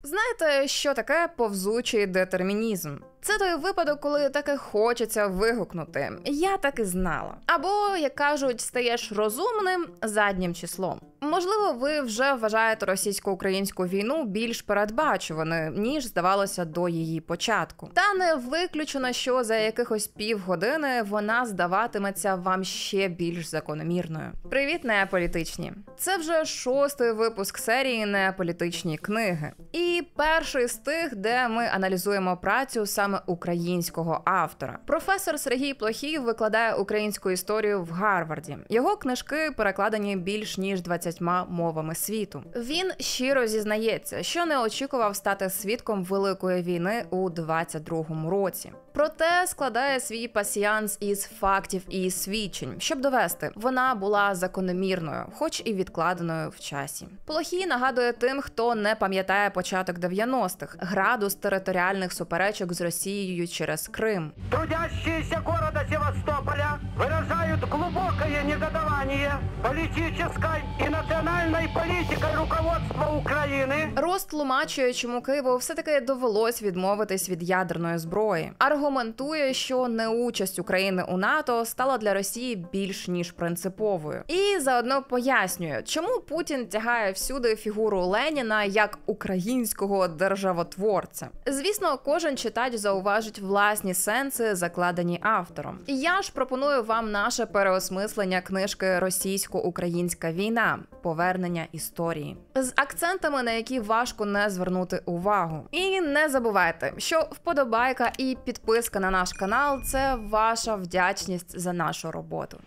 Знаєте, що таке повзучий детермінізм? Це той випадок, коли таки хочеться вигукнути «я так і знала». Або, як кажуть, стаєш розумним заднім числом. Можливо, ви вже вважаєте російсько-українську війну більш передбачуваною, ніж здавалося до її початку. Та не виключено, що за якихось півгодини вона здаватиметься вам ще більш закономірною. Привіт, неаполітичні! Це вже 6-й випуск серії «Неаполітичні книги». І перший з тих, де ми аналізуємо працю саме українського автора. Професор Сергій Плохій викладає українську історію в Гарварді. Його книжки перекладені більш ніж 20 мовами світу. Він щиро зізнається, що не очікував стати свідком Великої війни у 22-му році. Проте складає свій пасіянс із фактів і свідчень, щоб довести, вона була закономірною, хоч і відкладеною в часі. Плохій нагадує тим, хто не пам'ятає початок 90-х, градус територіальних суперечок з Росією через Крим. Трудящиеся города Севастополя выражают глубокое негодование политической и национальной политикой руководства України. Рост тлумачує, чому Києву все-таки довелось відмовитись від ядерної зброї. Аргументує, що неучасть України у НАТО стала для Росії більш ніж принциповою. І заодно пояснює, чому Путін тягає всюди фігуру Леніна як українського державотворця. Звісно, кожен читач зауважить власні сенси, закладені автором. Я ж пропоную вам наше переосмислення книжки «Російсько-українська війна. Повернення історії». З акцентами, на які важко не звернути увагу. І не забувайте, що вподобайка і підписка на наш канал – це ваша вдячність за нашу роботу.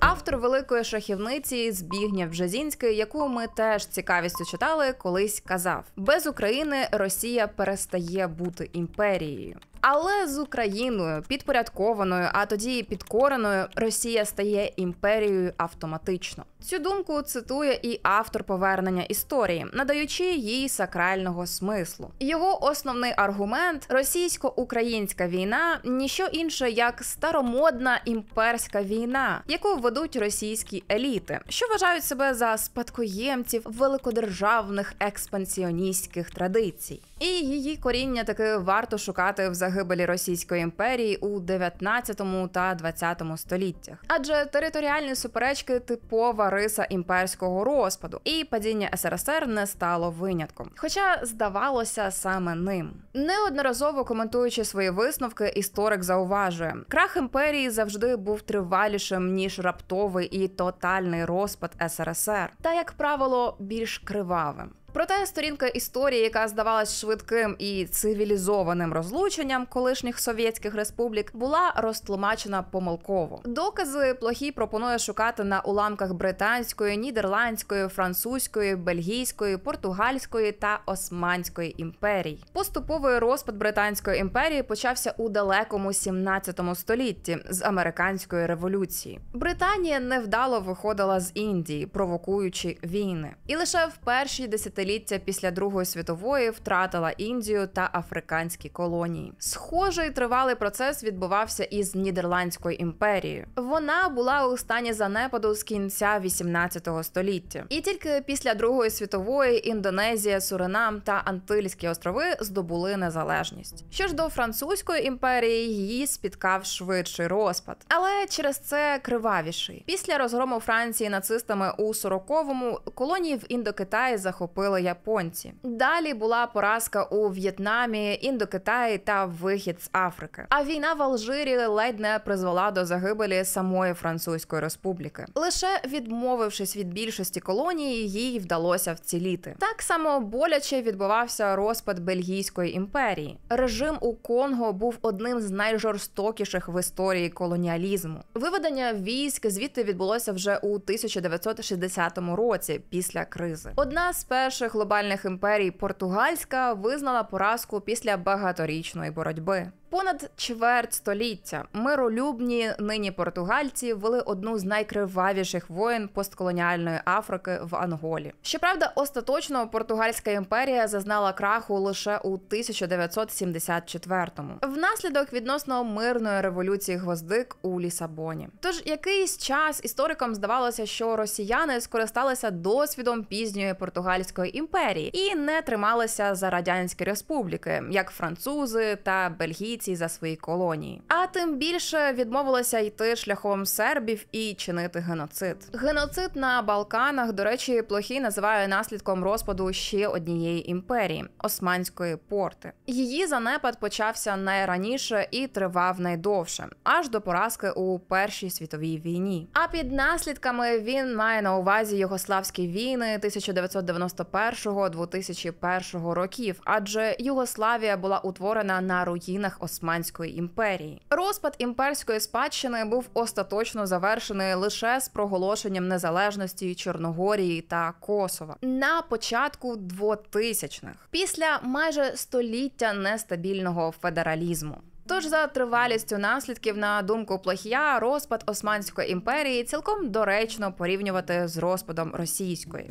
Автор «Великої шахівниці» Збігнєв Бжезінський, яку ми теж цікавістю читали, колись казав: «Без України Росія перестає бути імперією». Але з Україною, підпорядкованою, а тоді і підкореною, Росія стає імперією автоматично. Цю думку цитує і автор «Повернення історії», надаючи їй сакрального смислу. Його основний аргумент – російсько-українська війна – ніщо інше, як старомодна імперська війна, яку ведуть російські еліти, що вважають себе за спадкоємців великодержавних експансіоністських традицій. І її коріння таки варто шукати в загибелі Російської імперії у 19 та 20 століттях. Адже територіальні суперечки – типова риса імперського розпаду, і падіння СРСР не стало винятком. Хоча здавалося саме ним. Неодноразово коментуючи свої висновки, історик зауважує: крах імперії завжди був тривалішим, ніж раптовий і тотальний розпад СРСР, та, як правило, більш кривавим. Проте сторінка історії, яка здавалась швидким і цивілізованим розлученням колишніх совєтських республік, була розтлумачена помилково. Докази Плохій пропонує шукати на уламках британської, нідерландської, французької, бельгійської, португальської та османської імперій. Поступовий розпад Британської імперії почався у далекому 17 столітті з американської революції. Британія невдало виходила з Індії, провокуючи війни. І лише в перші десятиліття після Другої світової втратила Індію та африканські колонії. Схожий тривалий процес відбувався із Нідерландською імперією. Вона була у стані занепаду з кінця 18 століття. І тільки після Другої світової Індонезія, Суринам та Антильські острови здобули незалежність. Що ж до Французької імперії, її спіткав швидший розпад. Але через це кривавіший. Після розгрому Франції нацистами у 40-му колонії в Індокитаї захопили японці. Далі була поразка у В'єтнамі, Індокитаї та вихід з Африки. А війна в Алжирі ледь не призвела до загибелі самої Французької республіки. Лише відмовившись від більшості колоній, їй вдалося вціліти. Так само боляче відбувався розпад Бельгійської імперії. Режим у Конго був одним з найжорстокіших в історії колоніалізму. Виведення військ звідти відбулося вже у 1960 році, після кризи. Одна з перших глобальних імперій, португальська, визнала поразку після багаторічної боротьби. Понад чверть століття миролюбні нині португальці вели одну з найкривавіших воєн постколоніальної Африки в Анголі. Щоправда, остаточно португальська імперія зазнала краху лише у 1974-му, внаслідок відносно мирної революції гвоздик у Лісабоні. Тож якийсь час історикам здавалося, що росіяни скористалися досвідом пізньої португальської імперії і не трималися за радянські республіки, як французи та бельгійці за свої колонії. А тим більше відмовилися йти шляхом сербів і чинити геноцид. Геноцид на Балканах, до речі, Плохій називає наслідком розпаду ще однієї імперії – Османської Порти. Її занепад почався найраніше і тривав найдовше, аж до поразки у Першій світовій війні. А під наслідками він має на увазі югославські війни 1991-2001 років, адже Югославія була утворена на руїнах Османської імперії. Розпад імперської спадщини був остаточно завершений лише з проголошенням незалежності Чорногорії та Косова на початку 2000-х, після майже століття нестабільного федералізму. Тож за тривалістю наслідків, на думку Плохія, розпад Османської імперії цілком доречно порівнювати з розпадом російської.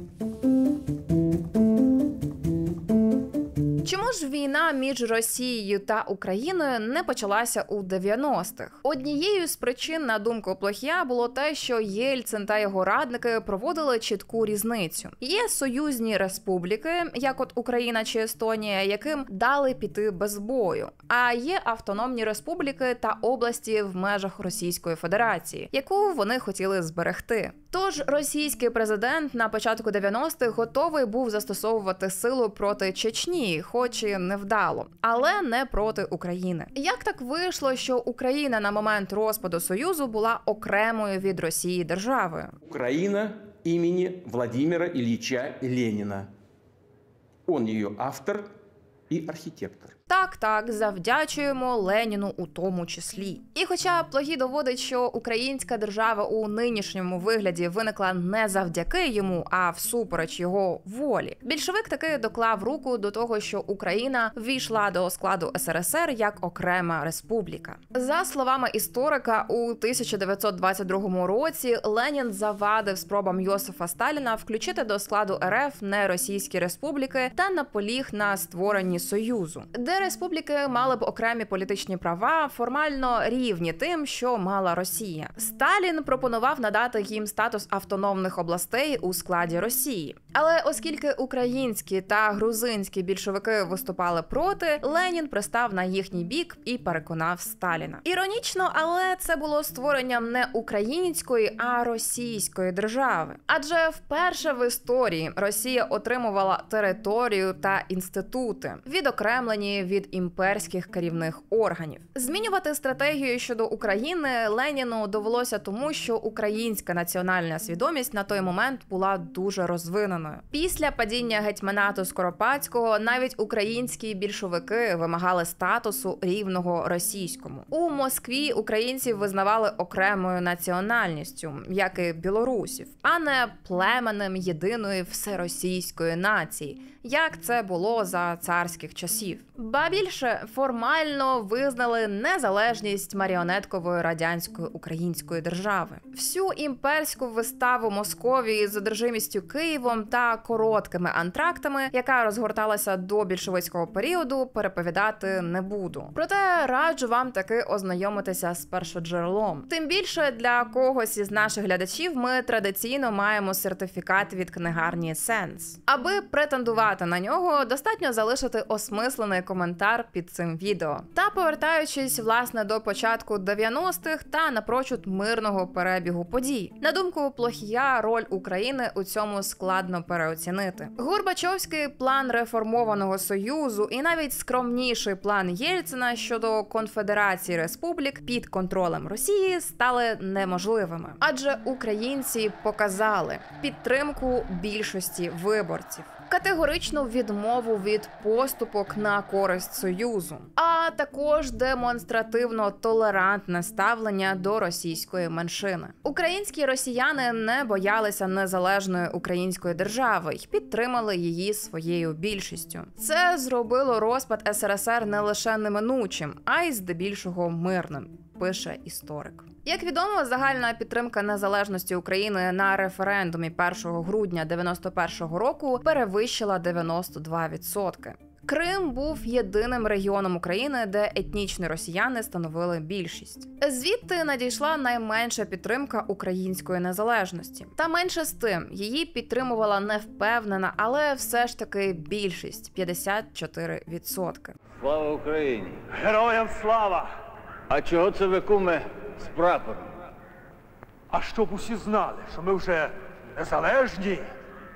Чому ж війна між Росією та Україною не почалася у 90-х? Однією з причин, на думку Плохія, було те, що Єльцин та його радники проводили чітку різницю. Є союзні республіки, як от Україна чи Естонія, яким дали піти без бою. А є автономні республіки та області в межах Російської Федерації, яку вони хотіли зберегти. Тож російський президент на початку 90-х готовий був застосовувати силу проти Чечні, хоч і невдало, але не проти України. Як так вийшло, що Україна на момент розпаду Союзу була окремою від Росії державою? Україна імені Владимира Ілліча Леніна. Он її автор і архітектор. Так, завдячуємо Леніну у тому числі. І хоча Плохій доводить, що українська держава у нинішньому вигляді виникла не завдяки йому, а всупереч його волі, більшовик таки доклав руку до того, що Україна ввійшла до складу СРСР як окрема республіка. За словами історика, у 1922 році Ленін завадив спробам Йосифа Сталіна включити до складу РФ неросійські республіки та наполіг на створенні Союзу, де республіки мали б окремі політичні права, формально рівні тим, що мала Росія. Сталін пропонував надати їм статус автономних областей у складі Росії. Але оскільки українські та грузинські більшовики виступали проти, Ленін пристав на їхній бік і переконав Сталіна. Іронічно, але це було створенням не української, а російської держави. Адже вперше в історії Росія отримувала територію та інститути, відокремлені від імперських керівних органів. Змінювати стратегію щодо України Леніну довелося тому, що українська національна свідомість на той момент була дуже розвиненою. Після падіння гетьманату Скоропадського навіть українські більшовики вимагали статусу рівного російському. У Москві українців визнавали окремою національністю, як і білорусів, а не племенем єдиної всеросійської нації, як це було за царських часів. Ба більше, формально визнали незалежність маріонеткової радянської української держави. Всю імперську виставу Московії з одержимістю Києвом та короткими антрактами, яка розгорталася до більшовицького періоду, переповідати не буду. Проте раджу вам таки ознайомитися з першоджерелом. Тим більше для когось із наших глядачів ми традиційно маємо сертифікат від книгарні Сенс. Аби претендувати на нього, достатньо залишити осмислений коментар під цим відео. Та повертаючись, власне, до початку 90-х та напрочуд мирного перебігу подій. На думку Плохія, роль України у цьому складно переоцінити. Горбачовський план реформованого Союзу і навіть скромніший план Єльцина щодо конфедерації республік під контролем Росії стали неможливими. Адже українці показали підтримку більшості виборців. категоричну відмову від поступок на користь Союзу, а також демонстративно толерантне ставлення до російської меншини. Українські росіяни не боялися незалежної української держави й підтримали її своєю більшістю. Це зробило розпад СРСР не лише неминучим, а й здебільшого мирним, пише історик. Як відомо, загальна підтримка незалежності України на референдумі 1 грудня 91-го року перевищила 92%. Крим був єдиним регіоном України, де етнічні росіяни становили більшість. Звідти надійшла найменша підтримка української незалежності. Та менше з тим, її підтримувала невпевнена, але все ж таки більшість – 54%. Слава Україні! Героям слава! А чого це ви, куме, з прапором? А щоб усі знали, що ми вже незалежні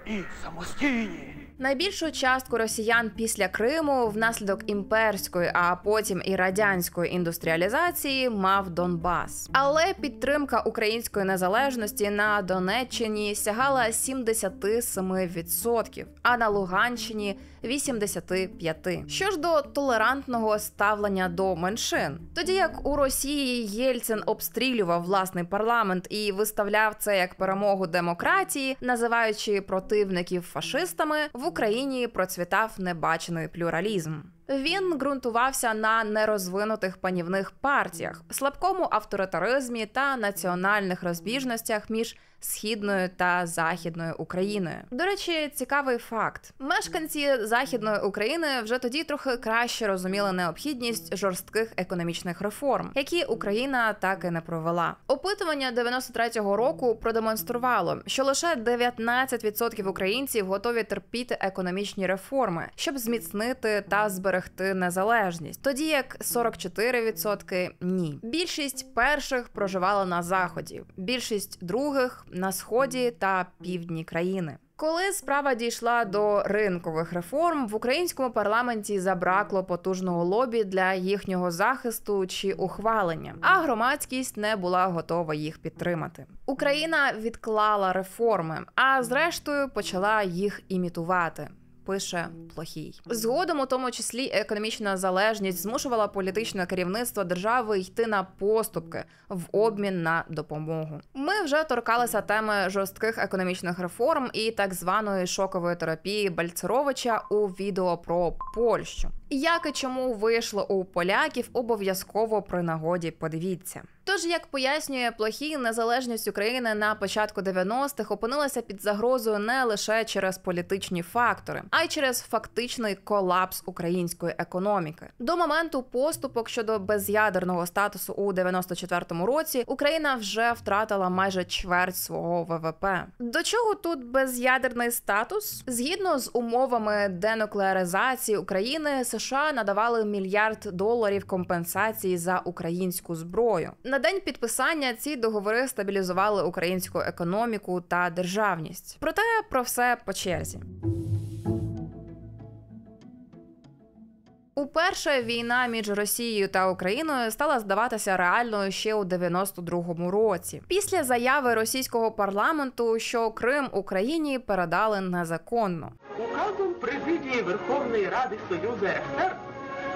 і самостійні. Найбільшу частку росіян після Криму внаслідок імперської, а потім і радянської індустріалізації мав Донбас. Але підтримка української незалежності на Донеччині сягала 77%, а на Луганщині – 85%. Що ж до толерантного ставлення до меншин? Тоді як у Росії Єльцин обстрілював власний парламент і виставляв це як перемогу демократії, називаючи противників фашистами, в Україні процвітав небачений плюралізм. Він ґрунтувався на нерозвинутих панівних партіях, слабкому авторитаризмі та національних розбіжностях між Східною та Західною Україною. До речі, цікавий факт. Мешканці Західної України вже тоді трохи краще розуміли необхідність жорстких економічних реформ, які Україна так і не провела. Опитування 93-го року продемонструвало, що лише 19% українців готові терпіти економічні реформи, щоб зміцнити та зберегти незалежність, тоді як 44% – ні. Більшість перших проживала на Заході, більшість других – на Сході та півдні країни. Коли справа дійшла до ринкових реформ, в українському парламенті забракло потужного лобі для їхнього захисту чи ухвалення, а громадськість не була готова їх підтримати. Україна відклала реформи, а зрештою почала їх імітувати, пише Плохій. Згодом, у тому числі, економічна залежність змушувала політичне керівництво держави йти на поступки в обмін на допомогу. Ми вже торкалися теми жорстких економічних реформ і так званої шокової терапії Бальцеровича у відео про Польщу. Як і чому вийшло у поляків, обов'язково при нагоді подивіться. Тож, як пояснює Плохій, незалежність України на початку 90-х опинилася під загрозою не лише через політичні фактори, а й через фактичний колапс української економіки. До моменту поступок щодо без'ядерного статусу у 94-му році Україна вже втратила майже чверть свого ВВП. До чого тут без'ядерний статус? Згідно з умовами денуклеаризації України, США надавали $1 мільярд компенсації за українську зброю. На день підписання ці договори стабілізували українську економіку та державність. Проте про все по черзі. Уперше війна між Росією та Україною стала здаватися реальною ще у 92-му році. Після заяви російського парламенту, що Крим Україні передали незаконно. Указом Президії Верховної Ради Союзу РСР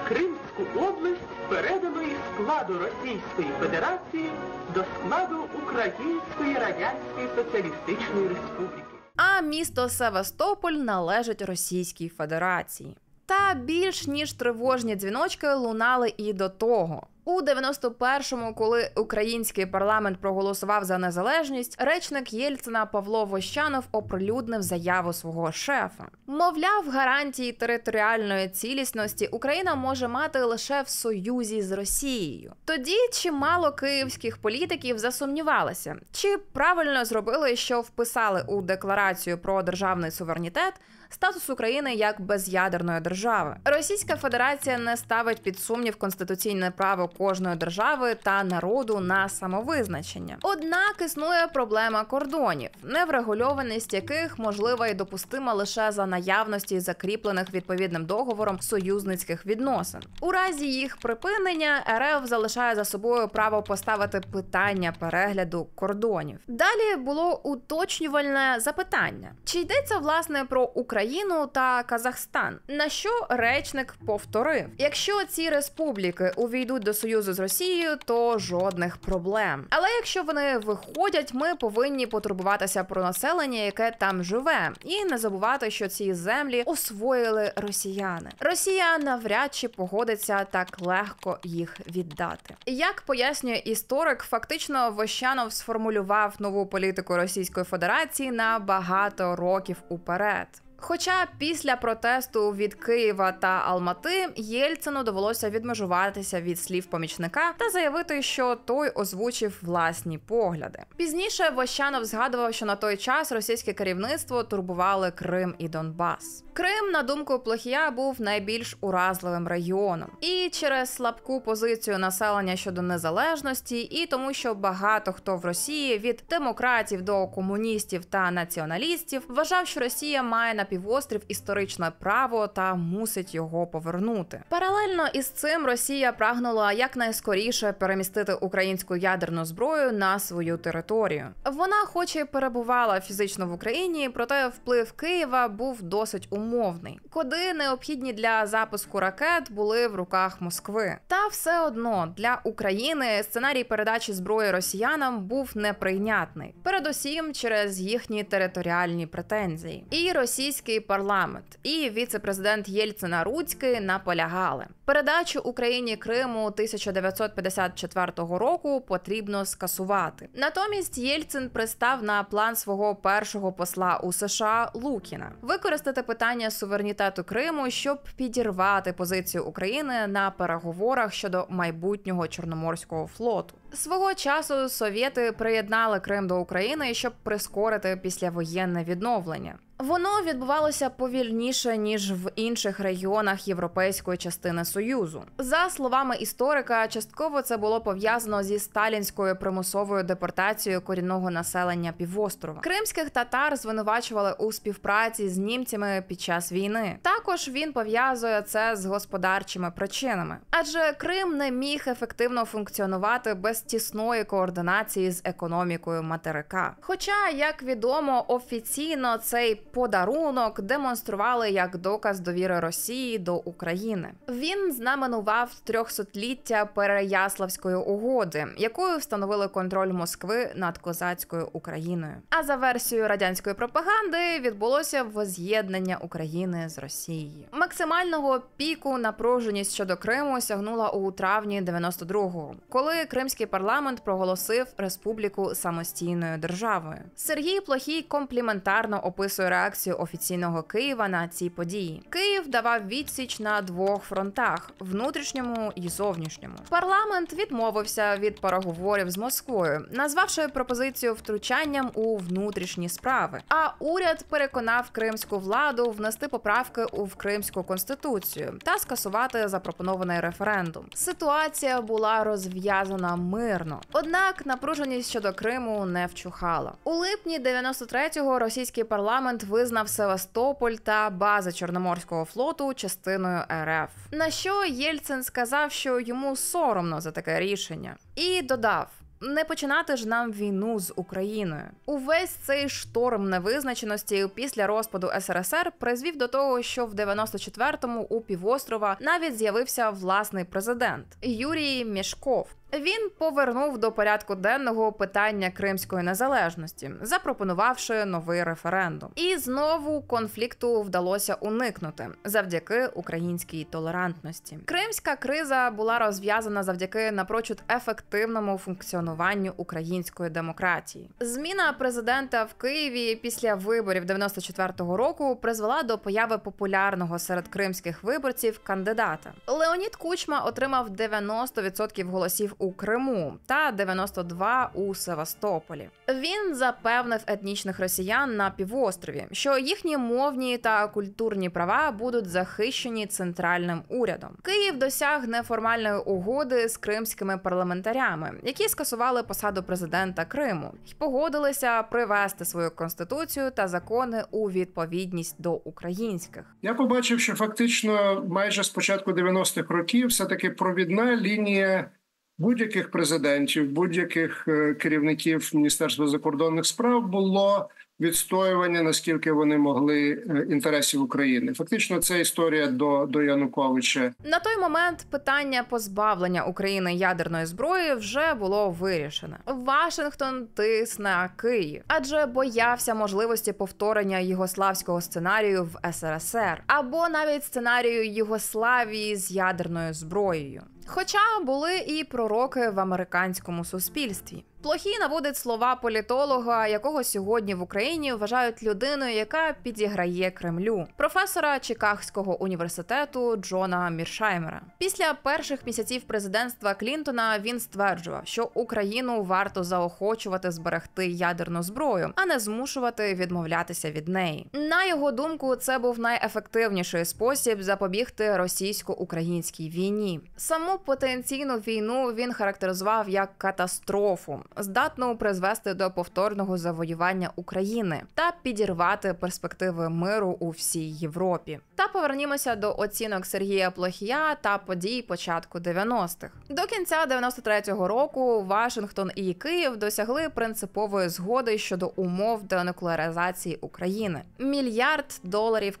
Кримську область передано із складу Російської Федерації до складу Української Радянської Соціалістичної Республіки. А місто Севастополь належить Російській Федерації. Та більш ніж тривожні дзвіночки лунали і до того. У 91-му, коли український парламент проголосував за незалежність, речник Єльцина Павло Вощанов оприлюднив заяву свого шефа. Мовляв, гарантії територіальної цілісності Україна може мати лише в союзі з Росією. Тоді чимало київських політиків засумнівалися, чи правильно зробили, що вписали у декларацію про державний суверенітет статус України як без'ядерної держави. Російська Федерація не ставить під сумнів конституційне право кожної держави та народу на самовизначення. Однак існує проблема кордонів, неврегульованість яких можлива і допустима лише за наявності закріплених відповідним договором союзницьких відносин. У разі їх припинення РФ залишає за собою право поставити питання перегляду кордонів. Далі було уточнювальне запитання. Чи йдеться, власне, про Україну Україну та Казахстан. На що речник повторив: якщо ці республіки увійдуть до союзу з Росією, то жодних проблем. Але якщо вони виходять, ми повинні потурбуватися про населення, яке там живе, і не забувати, що ці землі освоїли росіяни. Росія навряд чи погодиться так легко їх віддати. Як пояснює історик, фактично Вощанов сформулював нову політику Російської Федерації на багато років уперед. Хоча після протесту від Києва та Алмати Єльцину довелося відмежуватися від слів помічника та заявити, що той озвучив власні погляди. Пізніше Вощанов згадував, що на той час російське керівництво турбували Крим і Донбас. Крим, на думку Плохія, був найбільш уразливим регіоном. І через слабку позицію населення щодо незалежності, і тому, що багато хто в Росії, від демократів до комуністів та націоналістів, вважав, що Росія має на півострів історичне право та мусить його повернути. Паралельно із цим Росія прагнула якнайскоріше перемістити українську ядерну зброю на свою територію. Вона хоч і перебувала фізично в Україні, проте вплив Києва був досить умовний. Коди, необхідні для запуску ракет, були в руках Москви. Та все одно для України сценарій передачі зброї росіянам був неприйнятний. Передусім через їхні територіальні претензії. І російський парламент, і віце-президент Єльцина Руцький наполягали: передачу Україні Криму 1954 року потрібно скасувати. Натомість Єльцин пристав на план свого першого посла у США Лукіна – використати питання суверенітету Криму, щоб підірвати позицію України на переговорах щодо майбутнього Чорноморського флоту. Свого часу совєти приєднали Крим до України, щоб прискорити післявоєнне відновлення. Воно відбувалося повільніше, ніж в інших регіонах європейської частини Союзу. За словами історика, частково це було пов'язано зі сталінською примусовою депортацією корінного населення півострова. Кримських татар звинувачували у співпраці з німцями під час війни. Також він пов'язує це з господарчими причинами. Адже Крим не міг ефективно функціонувати без тісної координації з економікою материка. Хоча, як відомо, офіційно цей подарунок демонстрували як доказ довіри Росії до України. Він знаменував 300-ліття Переяславської угоди, якою встановили контроль Москви над козацькою Україною. А за версією радянської пропаганди відбулося воз'єднання України з Росією. Максимального піку напруженість щодо Криму сягнула у травні 92-го, коли Кримський парламент проголосив республіку самостійною державою. Сергій Плохій компліментарно описує реакцію офіційного Києва на ці події. Київ давав відсіч на двох фронтах – внутрішньому і зовнішньому. Парламент відмовився від переговорів з Москвою, назвавши пропозицію втручанням у внутрішні справи. А уряд переконав кримську владу внести поправки у Кримську конституцію та скасувати запропонований референдум. Ситуація була розв'язана мирно. Однак напруженість щодо Криму не вчухала. У липні 93-го російський парламент визнав Севастополь та бази Чорноморського флоту частиною РФ. На що Єльцин сказав, що йому соромно за таке рішення. І додав: не починати ж нам війну з Україною. Увесь цей шторм невизначеності після розпаду СРСР призвів до того, що в 94-му у півострова навіть з'явився власний президент – Юрій Мєшков. Він повернув до порядку денного питання кримської незалежності, запропонувавши новий референдум. І знову конфлікту вдалося уникнути завдяки українській толерантності. Кримська криза була розв'язана завдяки напрочуд ефективному функціонуванню української демократії. Зміна президента в Києві після виборів 94-го року призвела до появи популярного серед кримських виборців кандидата. Леонід Кучма отримав 90% голосів у Криму та 92 у Севастополі. Він запевнив етнічних росіян на півострові, що їхні мовні та культурні права будуть захищені центральним урядом. Київ досяг неформальної угоди з кримськими парламентарями, які скасували посаду президента Криму і погодилися привести свою конституцію та закони у відповідність до українських. Я побачив, що фактично майже з початку 90-х років все-таки провідна лінія будь-яких президентів, будь-яких керівників Міністерства закордонних справ було відстоювання, наскільки вони могли, інтересів України. Фактично, це історія до Януковича. На той момент питання позбавлення України ядерної зброї вже було вирішене. Вашингтон тис на Київ, адже боявся можливості повторення югославського сценарію в СРСР, або навіть сценарію Югославії з ядерною зброєю. Хоча були і пророки в американському суспільстві. Плохій наводить слова політолога, якого сьогодні в Україні вважають людиною, яка підіграє Кремлю, професора Чикагського університету Джона Міршаймера. Після перших місяців президентства Клінтона він стверджував, що Україну варто заохочувати зберегти ядерну зброю, а не змушувати відмовлятися від неї. На його думку, це був найефективніший спосіб запобігти російсько-українській війні. Саму потенційну війну він характеризував як катастрофу, здатну призвести до повторного завоювання України та підірвати перспективи миру у всій Європі. Та повернімося до оцінок Сергія Плохія та подій початку 90-х. До кінця 93-го року Вашингтон і Київ досягли принципової згоди щодо умов денуклеаризації України. $1 мільярд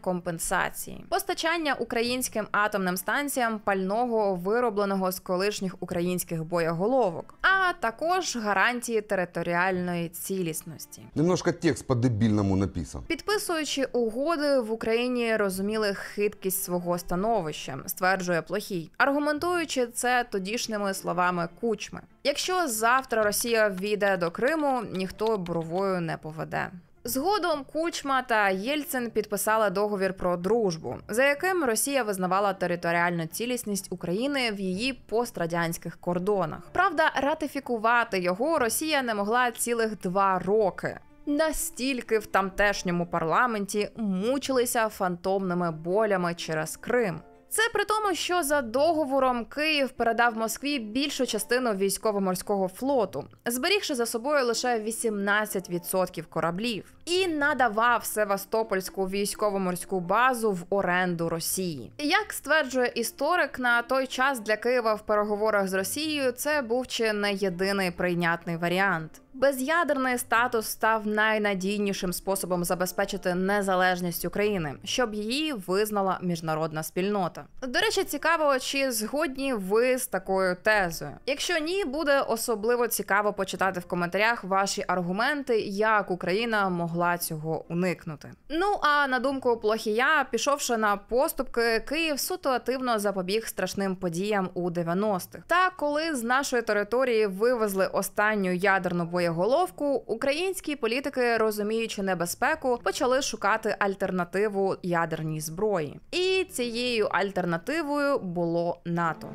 компенсації. Постачання українським атомним станціям пального, виробленого з колишніх українських боєголовок, а також гарантії територіальної цілісності. Немножко текст по-дебільному написан. Підписуючи угоди, в Україні розуміли хиткість свого становища, стверджує Плохій, аргументуючи це тодішніми словами Кучми. Якщо завтра Росія ввійде до Криму, ніхто бровою не поведе. Згодом Кучма та Єльцин підписали договір про дружбу, за яким Росія визнавала територіальну цілісність України в її пострадянських кордонах. Правда, ратифікувати його Росія не могла цілих 2 роки. Настільки в тамтешньому парламенті мучилися фантомними болями через Крим. Це при тому, що за договором Київ передав Москві більшу частину військово-морського флоту, зберігши за собою лише 18% кораблів, і надавав Севастопольську військово-морську базу в оренду Росії. Як стверджує історик, на той час для Києва в переговорах з Росією це був чи не єдиний прийнятний варіант. Без'ядерний статус став найнадійнішим способом забезпечити незалежність України, щоб її визнала міжнародна спільнота. До речі, цікаво, чи згодні ви з такою тезою? Якщо ні, буде особливо цікаво почитати в коментарях ваші аргументи, як Україна могла цього уникнути. Ну а на думку Плохія, пішовши на поступки, Київ ситуативно запобіг страшним подіям у 90-х. Та коли з нашої території вивезли останню ядерну боєголовку, українські політики, розуміючи небезпеку, почали шукати альтернативу ядерній зброї. І цією альтернативою було НАТО.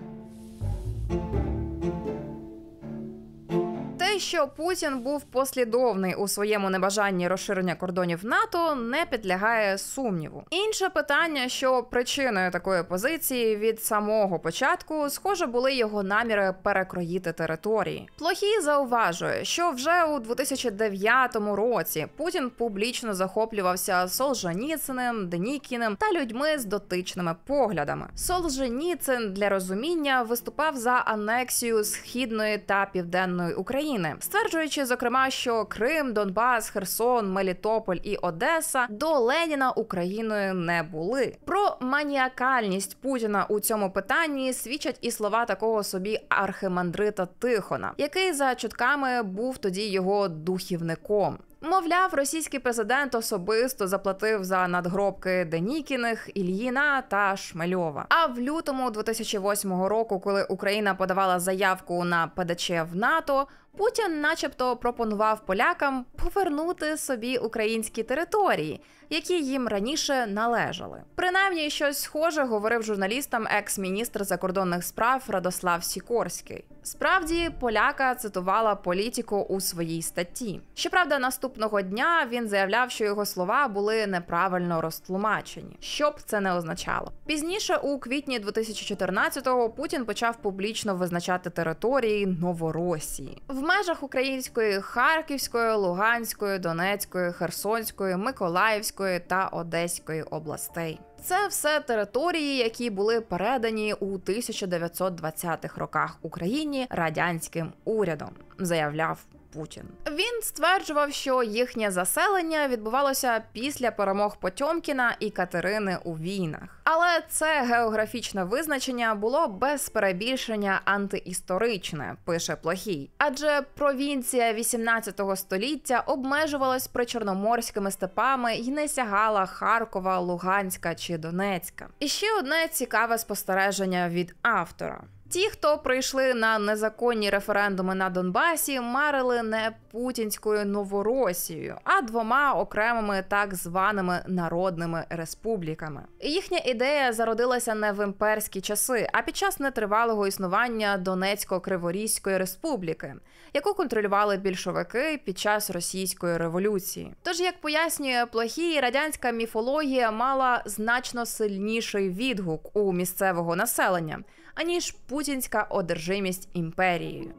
Те, що Путін був послідовний у своєму небажанні розширення кордонів НАТО, не підлягає сумніву. Інше питання, що причиною такої позиції від самого початку, схоже, були його наміри перекроїти території. Плохій зауважує, що вже у 2009 році Путін публічно захоплювався Солженіциним, Денікіним та людьми з дотичними поглядами. Солженіцин, для розуміння, виступав за анексію Східної та Південної України, стверджуючи, зокрема, що Крим, Донбас, Херсон, Мелітополь і Одеса до Леніна Україною не були. Про маніакальність Путіна у цьому питанні свідчать і слова такого собі архимандрита Тихона, який за чутками був тоді його духівником. Мовляв, російський президент особисто заплатив за надгробки Денікіних, Ільїна та Шмельова. А в лютому 2008 року, коли Україна подавала заявку на ПДЧ в НАТО, Путін начебто пропонував полякам повернути собі українські території, які їм раніше належали. Принаймні, щось схоже говорив журналістам екс-міністр закордонних справ Радослав Сікорський. Справді, поляка цитувала Політіко у своїй статті. Щоправда, наступного дня він заявляв, що його слова були неправильно розтлумачені. Що б це не означало. Пізніше, у квітні 2014-го, Путін почав публічно визначати території Новоросії. В межах української Харківської, Луганської, Донецької, Херсонської, Миколаївської та Одеської областей. Це все території, які були передані у 1920-х роках Україні радянським урядом, заявляв Путін. Він стверджував, що їхнє заселення відбувалося після перемог Потьомкіна і Катерини у війнах. Але це географічне визначення було без перебільшення антиісторичне, пише Плохій. Адже провінція 18 століття обмежувалась причорноморськими степами і не сягала Харкова, Луганська чи Донецька. І ще одне цікаве спостереження від автора. Ті, хто прийшли на незаконні референдуми на Донбасі, марили не путінською Новоросією, а двома окремими так званими народними республіками. Їхня ідея зародилася не в імперські часи, а під час нетривалого існування Донецько-Криворізької республіки, яку контролювали більшовики під час Російської революції. Тож, як пояснює Плохій, радянська міфологія мала значно сильніший відгук у місцевого населення, аніж путінська одержимість імперією.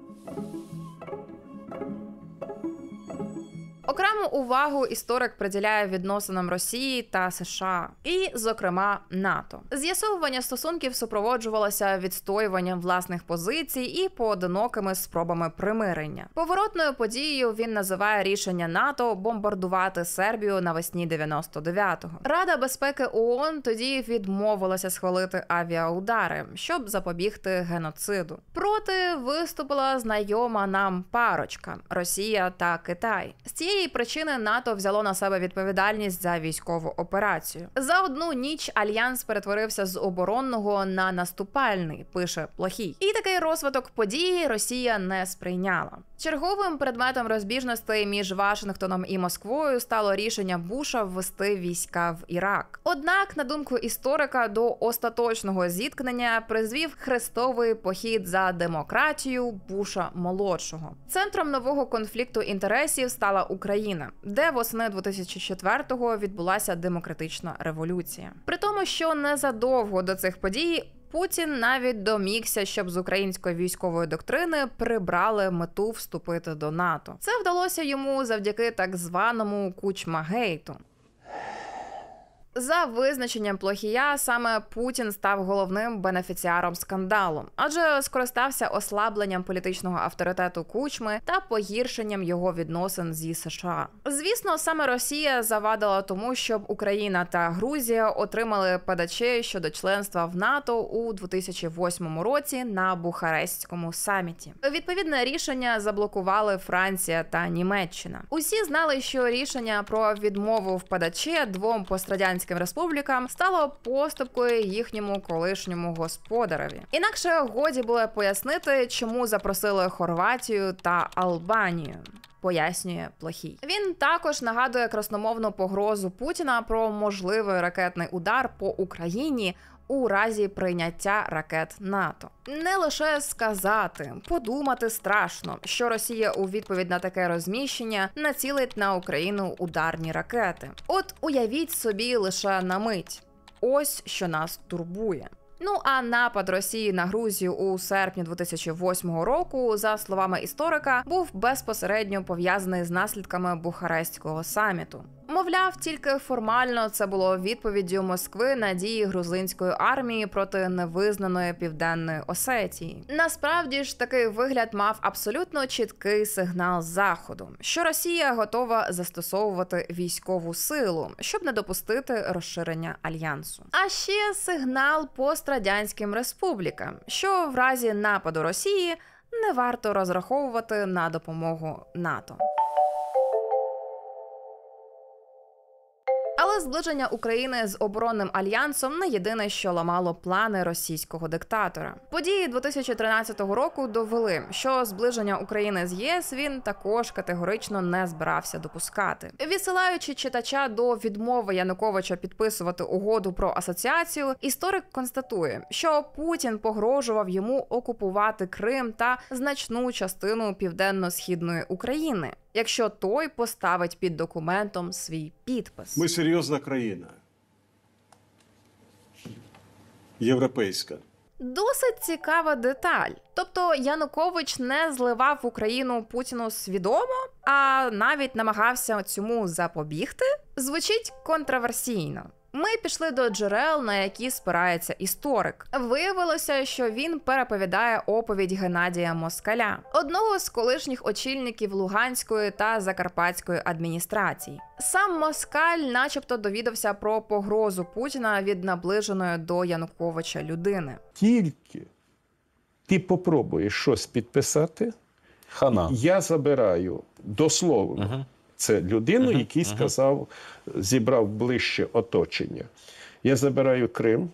Окрему увагу історик приділяє відносинам Росії та США, і, зокрема, НАТО. З'ясовування стосунків супроводжувалося відстоюванням власних позицій і поодинокими спробами примирення. Поворотною подією він називає рішення НАТО бомбардувати Сербію навесні 99-го. Рада безпеки ООН тоді відмовилася схвалити авіаудари, щоб запобігти геноциду. Проти виступила знайома нам парочка – Росія та Китай. З цієї причини НАТО взяло на себе відповідальність за військову операцію. За одну ніч альянс перетворився з оборонного на наступальний, пише Плохій. І такий розвиток подій Росія не сприйняла. Черговим предметом розбіжностей між Вашингтоном і Москвою стало рішення Буша ввести війська в Ірак. Однак, на думку історика, до остаточного зіткнення призвів хрестовий похід за демократію Буша-молодшого. Центром нового конфлікту інтересів стала Україна, де восени 2004-го відбулася демократична революція. При тому, що незадовго до цих подій Путін навіть домігся, щоб з української військової доктрини прибрали мету вступити до НАТО. Це вдалося йому завдяки так званому Кучма-гейту. За визначенням Плохія, саме Путін став головним бенефіціаром скандалу, адже скористався ослабленням політичного авторитету Кучми та погіршенням його відносин зі США. Звісно, саме Росія завадила тому, щоб Україна та Грузія отримали ПДЧ щодо членства в НАТО у 2008 році на Бухарестському саміті. Відповідне рішення заблокували Франція та Німеччина. Усі знали, що рішення про відмову в ПДЧ двом пострадянським республікам стало поступкою їхньому колишньому господареві. Інакше годі було пояснити, чому запросили Хорватію та Албанію, пояснює Плохій. Він також нагадує красномовну погрозу Путіна про можливий ракетний удар по Україні у разі прийняття ракет НАТО. Не лише сказати, подумати страшно, що Росія у відповідь на таке розміщення націлить на Україну ударні ракети. От уявіть собі лише на мить. Ось що нас турбує. Ну а напад Росії на Грузію у серпні 2008 року, за словами історика, був безпосередньо пов'язаний з наслідками Бухарестського саміту. Мовляв, тільки формально це було відповіддю Москви на дії грузинської армії проти невизнаної Південної Осетії. Насправді ж такий вигляд мав абсолютно чіткий сигнал Заходу, що Росія готова застосовувати військову силу, щоб не допустити розширення альянсу. А ще сигнал пострадянським республікам, що в разі нападу Росії не варто розраховувати на допомогу НАТО. Але зближення України з оборонним альянсом не єдине, що ламало плани російського диктатора. Події 2013 року довели, що зближення України з ЄС він також категорично не збирався допускати. Відсилаючи читача до відмови Януковича підписувати угоду про асоціацію, історик констатує, що Путін погрожував йому окупувати Крим та значну частину південно-східної України, якщо той поставить під документом свій підпис. Ми серйозна країна. Європейська. Досить цікава деталь. Тобто Янукович не зливав Україну Путіну свідомо, а навіть намагався цьому запобігти? Звучить контроверсійно. Ми пішли до джерел, на які спирається історик. Виявилося, що він переповідає оповідь Геннадія Москаля, одного з колишніх очільників Луганської та Закарпатської адміністрацій. Сам Москаль начебто довідався про погрозу Путіна від наближеної до Януковича людини. Тільки ти попробуєш щось підписати, хана. Я забираю дословно. Це людину, який сказав, зібрав ближче оточення. Я забираю Крим,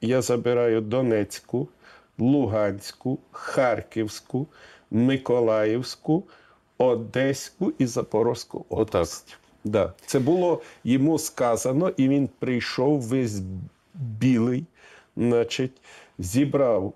я забираю Донецьку, Луганську, Харківську, Миколаївську, Одеську і Запорізьку область. Да. Це було йому сказано, і він прийшов весь білий, значить, зібрав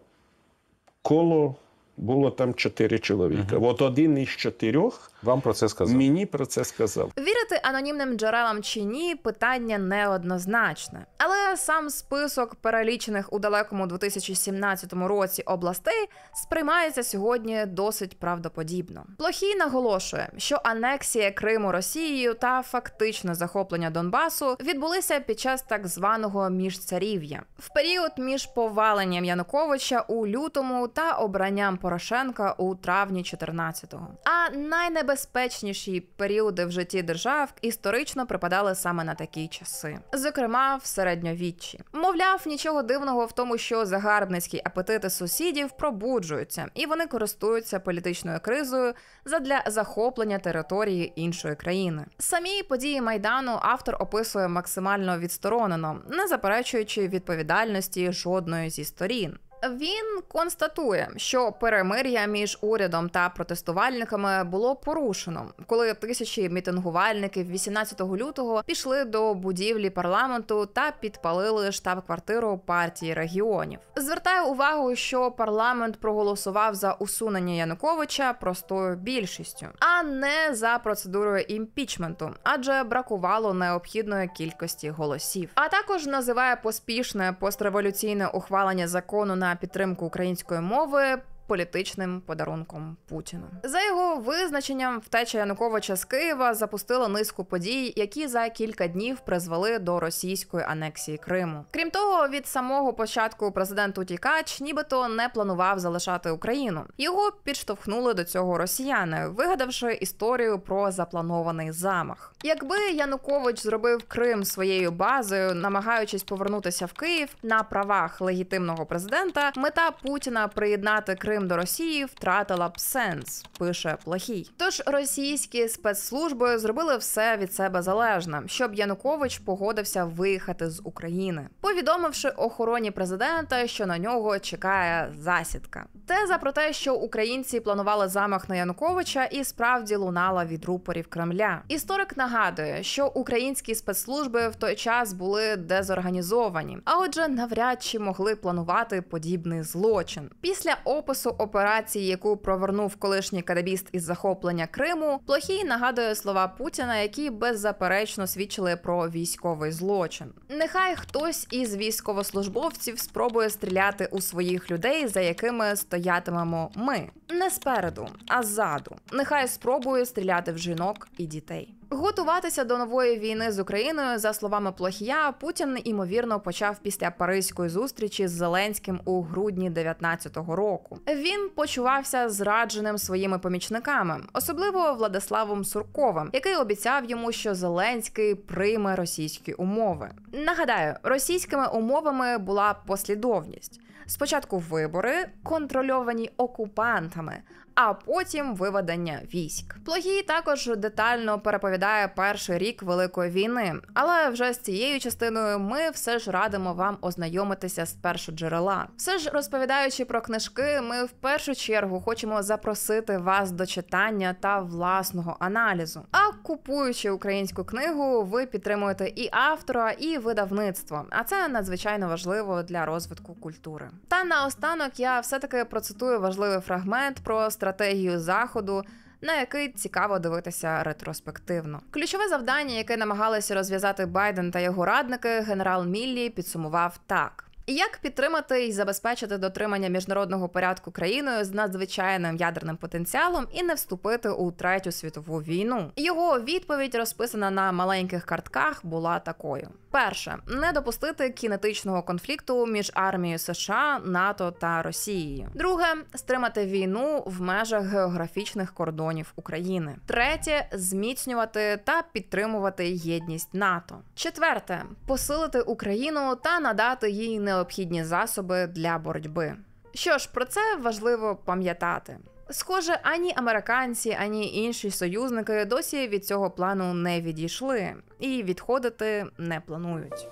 коло, було там 4 чоловіка. От один із 4 вам про це сказав. Мені про це сказав. Вірити анонімним джерелам чи ні, питання неоднозначне. Але сам список перелічених у далекому 2017 році областей сприймається сьогодні досить правдоподібно. Плохій наголошує, що анексія Криму Росією та фактичне захоплення Донбасу відбулися під час так званого міжцарів'я. В період між поваленням Януковича у лютому та обранням Порошенка у травні 14-го. А найнебезпечніші періоди в житті держав історично припадали саме на такі часи. Зокрема, в середньовіччі. Мовляв, нічого дивного в тому, що загарбницькі апетити сусідів пробуджуються, і вони користуються політичною кризою задля захоплення території іншої країни. Самі події Майдану автор описує максимально відсторонено, не заперечуючи відповідальності жодної зі сторін. Він констатує, що перемир'я між урядом та протестувальниками було порушено, коли тисячі мітингувальників 18 лютого пішли до будівлі парламенту та підпалили штаб-квартиру партії регіонів. Звертаю увагу, що парламент проголосував за усунення Януковича простою більшістю, а не за процедурою імпічменту, адже бракувало необхідної кількості голосів. А також називає поспішне постреволюційне ухвалення закону на підтримку української мови політичним подарунком Путіну. За його визначенням, втеча Януковича з Києва запустила низку подій, які за кілька днів призвели до російської анексії Криму. Крім того, від самого початку президент-утікач нібито не планував залишати Україну. Його підштовхнули до цього росіяни, вигадавши історію про запланований замах. Якби Янукович зробив Крим своєю базою, намагаючись повернутися в Київ на правах легітимного президента, мета Путіна приєднати Крим до Росії втратила б сенс, пише Плохій. Тож російські спецслужби зробили все від себе залежне, щоб Янукович погодився виїхати з України, повідомивши охороні президента, що на нього чекає засідка. Теза про те, що українці планували замах на Януковича, і справді лунала від рупорів Кремля. Історик нагадує, що українські спецслужби в той час були дезорганізовані, а отже навряд чи могли планувати подібний злочин. Після опису операції, яку провернув колишній кадебіст із захоплення Криму, Плохій нагадує слова Путіна, які беззаперечно свідчили про військовий злочин. Нехай хтось із військовослужбовців спробує стріляти у своїх людей, за якими стоятимемо ми. Не спереду, а ззаду. Нехай спробує стріляти в жінок і дітей. Готуватися до нової війни з Україною, за словами Плохія, Путін, ймовірно, почав після паризької зустрічі з Зеленським у грудні 19-го року. Він почувався зрадженим своїми помічниками, особливо Владиславом Сурковим, який обіцяв йому, що Зеленський прийме російські умови. Нагадаю, російськими умовами була послідовність. Спочатку вибори, контрольовані окупантами, а потім виведення військ. Плохій також детально переповідає перший рік Великої війни, але вже з цією частиною ми все ж радимо вам ознайомитися з першоджерела. Все ж розповідаючи про книжки, ми в першу чергу хочемо запросити вас до читання та власного аналізу. А купуючи українську книгу, ви підтримуєте і автора, і видавництво, а це надзвичайно важливо для розвитку культури. Та наостанок я все-таки процитую важливий фрагмент про стратегію Заходу, на який цікаво дивитися ретроспективно. Ключове завдання, яке намагалися розв'язати Байден та його радники, генерал Міллі підсумував так. Як підтримати і забезпечити дотримання міжнародного порядку країною з надзвичайним ядерним потенціалом і не вступити у Третю світову війну? Його відповідь, розписана на маленьких картках, була такою. Перше. Не допустити кінетичного конфлікту між армією США, НАТО та Росією. Друге. Стримати війну в межах географічних кордонів України. Третє. Зміцнювати та підтримувати єдність НАТО. Четверте. Посилити Україну та надати їй необхідні засоби для боротьби. Що ж, про це важливо пам'ятати. Схоже, ані американці, ані інші союзники досі від цього плану не відійшли і відходити не планують.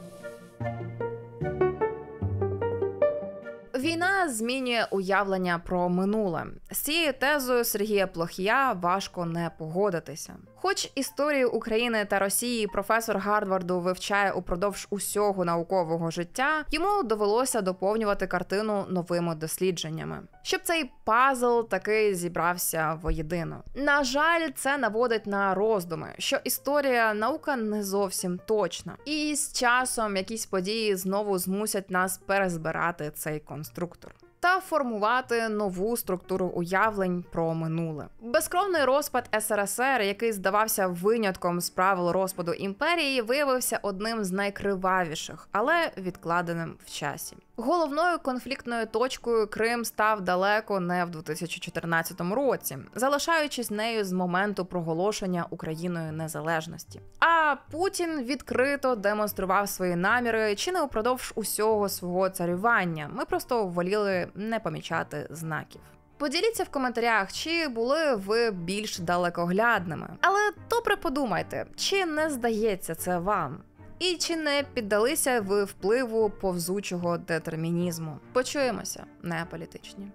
Війна змінює уявлення про минуле. З цією тезою Сергія Плохія важко не погодитися. Хоч історію України та Росії професор Гарварду вивчає упродовж усього наукового життя, йому довелося доповнювати картину новими дослідженнями, щоб цей пазл таки зібрався воєдино. На жаль, це наводить на роздуми, що історія наука не зовсім точна. І з часом якісь події знову змусять нас перезбирати цей конструктор та формувати нову структуру уявлень про минуле. Безкровний розпад СРСР, який здавався винятком з правил розпаду імперії, виявився одним з найкривавіших, але відкладеним в часі. Головною конфліктною точкою Крим став далеко не в 2014 році, залишаючись нею з моменту проголошення Україною незалежності. А Путін відкрито демонстрував свої наміри чи не упродовж усього свого царювання. Ми просто воліли не помічати знаків. Поділіться в коментарях, чи були ви більш далекоглядними. Але добре подумайте, чи не здається це вам? І чи не піддалися ви впливу повзучого детермінізму? Почуємося, неаполітичні.